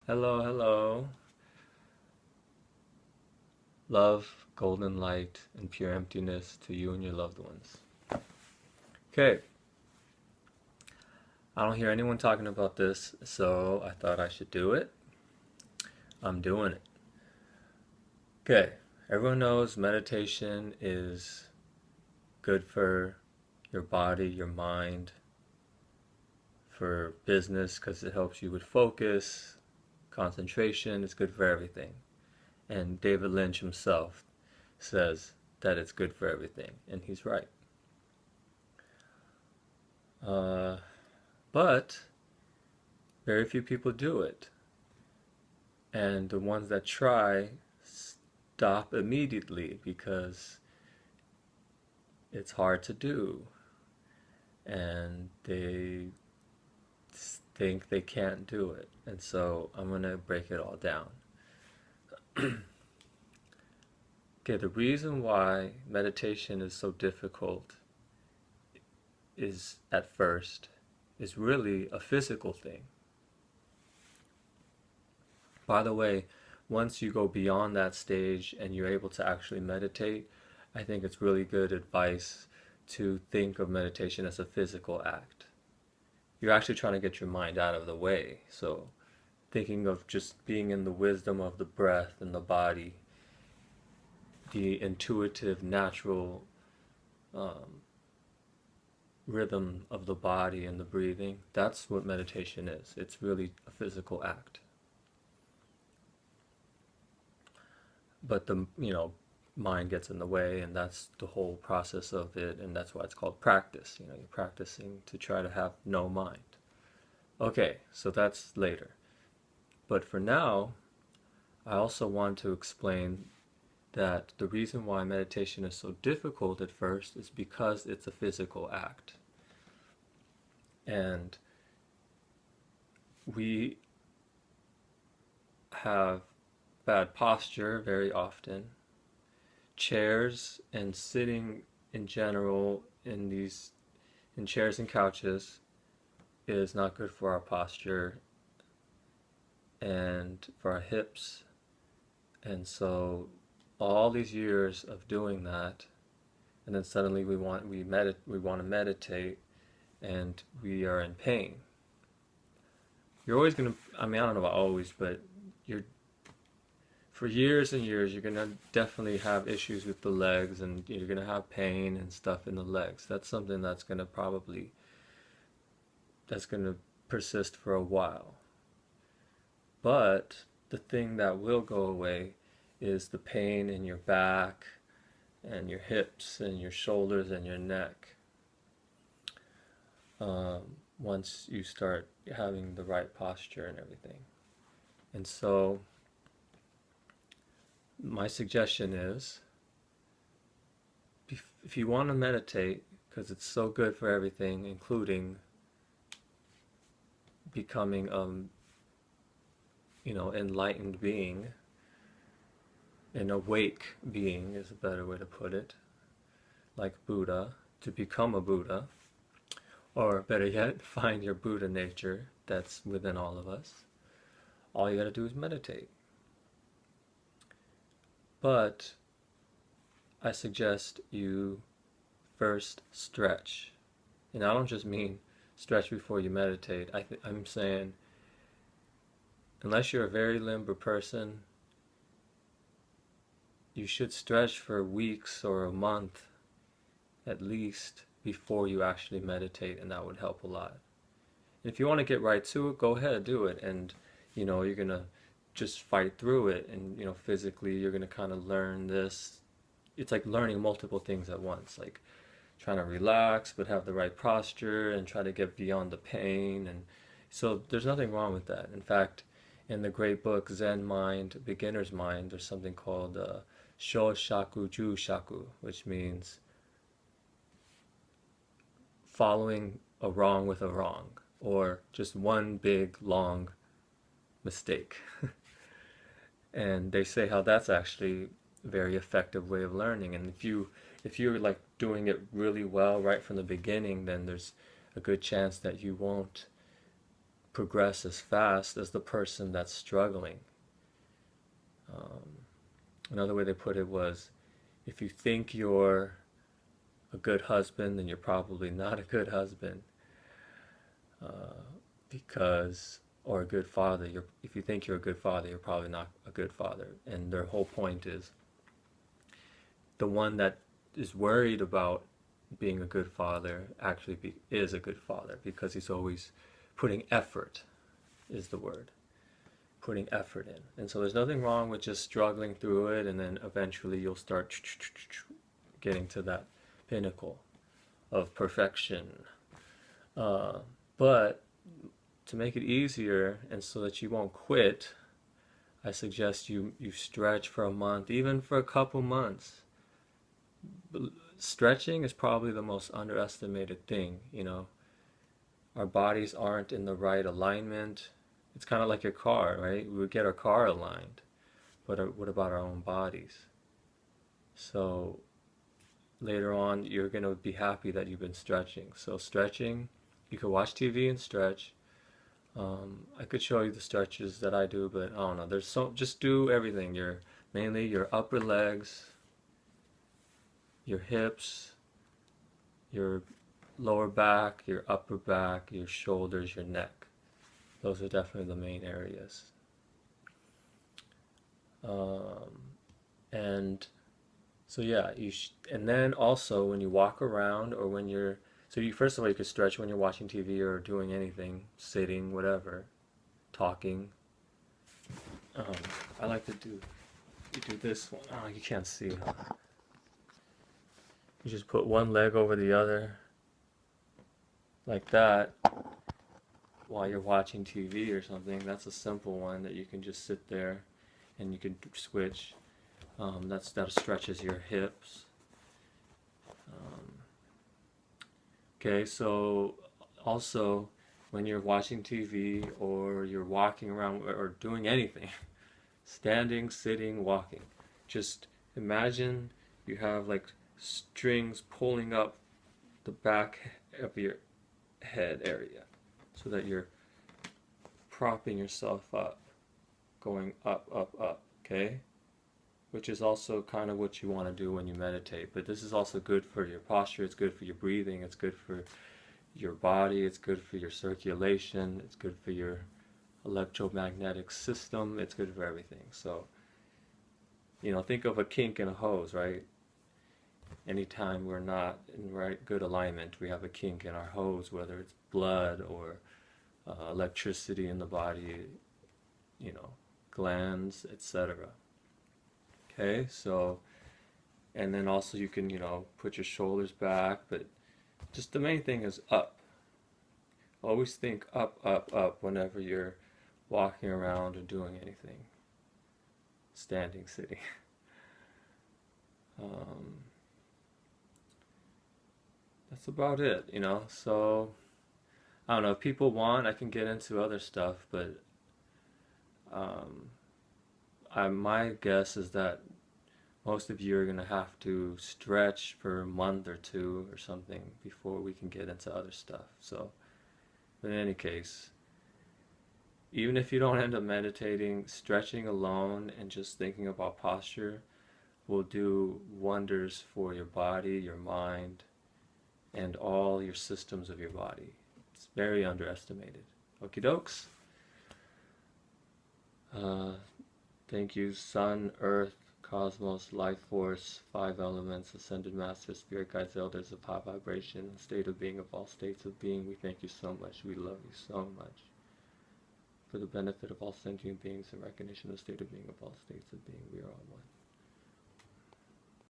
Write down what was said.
Hello, hello. Love, golden light, and pure emptiness to you and your loved ones. Okay, I don't hear anyone talking about this, so I thought I should do it. I'm doing it. Okay, everyone knows meditation is good for your body, your mind, for business because it helps you with focus, concentration. It's good for everything. And David Lynch himself says that it's good for everything, and he's right. Uh, but very few people do it. And the ones that try stop immediately because it's hard to do. And they think they can't do it. And so I'm going to break it all down. Okay, the reason why meditation is so difficult is at first is really a physical thing. By the way, once you go beyond that stage and you're able to actually meditate, I think it's really good advice to think of meditation as a physical act. You're actually trying to get your mind out of the way. So, thinking of just being in the wisdom of the breath and the body, the intuitive, natural um, rhythm of the body and the breathing, that's what meditation is. It's really a physical act. But mind gets in the way, and that's the whole process of it, and that's why it's called practice. You're practicing to try to have no mind. Okay, so that's later. But for now, I also want to explain that the reason why meditation is so difficult at first is because it's a physical act. And we have bad posture very often. Chairs and sitting in general in chairs and couches is not good for our posture and for our hips. And so all these years of doing that, and then suddenly we want to meditate, and we are in pain. You're always gonna. I mean, I don't know about always, but you're for years and years you're gonna definitely have issues with the legs, and you're gonna have pain and stuff in the legs. That's something that's gonna persist for a while. But the thing that will go away is the pain in your back and your hips and your shoulders and your neck. Once you start having the right posture and everything. And so, my suggestion is if you want to meditate, because it's so good for everything, including becoming enlightened being, an awake being is a better way to put it, like Buddha, to become a Buddha, or better yet, find your Buddha nature that's within all of us. All you gotta do is meditate. But I suggest you first stretch. And I don't just mean stretch before you meditate. I'm saying, unless you're a very limber person, you should stretch for weeks or a month at least before you actually meditate, and that would help a lot. And if you want to get right to it, go ahead, do it. And you're gonna just fight through it, and physically you're gonna kind of learn this. It's like learning multiple things at once, like trying to relax but have the right posture and try to get beyond the pain. And so there's nothing wrong with that. In fact, in the great book Zen Mind, Beginner's Mind, there's something called Shoshaku Jushaku, which means following a wrong with a wrong, or just one big long mistake. And they say how that's actually a very effective way of learning. And if you're like doing it really well right from the beginning, then there's a good chance that you won't progress as fast as the person that's struggling. Another way they put it was, if you think you're a good husband, then you're probably not a good husband, because, or a good father. If you think you're a good father, you're probably not a good father. And their whole point is, the one that is worried about being a good father actually is a good father, because he's always putting effort, is the word. Putting effort in. And so there's nothing wrong with just struggling through it, and then eventually you'll start getting to that pinnacle of perfection. But to make it easier, and so that you won't quit, I suggest you stretch for a month, even for a couple months. Stretching is probably the most underestimated thing, you know. Our bodies aren't in the right alignment. It's kind of like your car, right? We would get our car aligned, but what about our own bodies? So later on, you're going to be happy that you've been stretching. So stretching, you could watch TV and stretch. I could show you the stretches that I do, but I don't know. Just do everything. Mainly your upper legs, your hips, your lower back, your upper back, your shoulders, your neck. Those are definitely the main areas. And so yeah, and then also when you walk around, or when you're, first of all, you could stretch when you're watching TV or doing anything, sitting, whatever, talking. I like to do this one. Oh, you can't see, huh? You just put one leg over the other, like that, while you're watching TV or something. That's a simple one that you can just sit there and you can switch. That stretches your hips. Okay, so also when you're watching TV or you're walking around or doing anything, standing, sitting, walking, just imagine you have like strings pulling up the back of your head area, so that you're propping yourself up, going up, up, up, okay? Which is also kind of what you want to do when you meditate. But this is also good for your posture, it's good for your breathing, it's good for your body, it's good for your circulation, it's good for your electromagnetic system, it's good for everything. So, you know, think of a kink in a hose, right? Anytime we're not in right good alignment, we have a kink in our hose, whether it's blood or electricity in the body, you know, glands, etc. Okay, so, and then also you can, you know, put your shoulders back, but just the main thing is up. Always think up, up, up whenever you're walking around or doing anything. Standing, sitting. That's about it, you know. So, I don't know, if people want, I can get into other stuff, but my guess is that most of you are going to have to stretch for a month or two or something before we can get into other stuff. So, but in any case, even if you don't end up meditating, stretching alone and just thinking about posture will do wonders for your body, your mind, and all your systems of your body. It's very underestimated. Okie dokes. Thank you, Sun, Earth, Cosmos, Life Force, Five Elements, Ascended Masters, Spirit Guides, Elders of High Vibration, State of Being of all states of being. We thank you so much. We love you so much. For the benefit of all sentient beings and recognition of the state of being of all states of being, we are all one.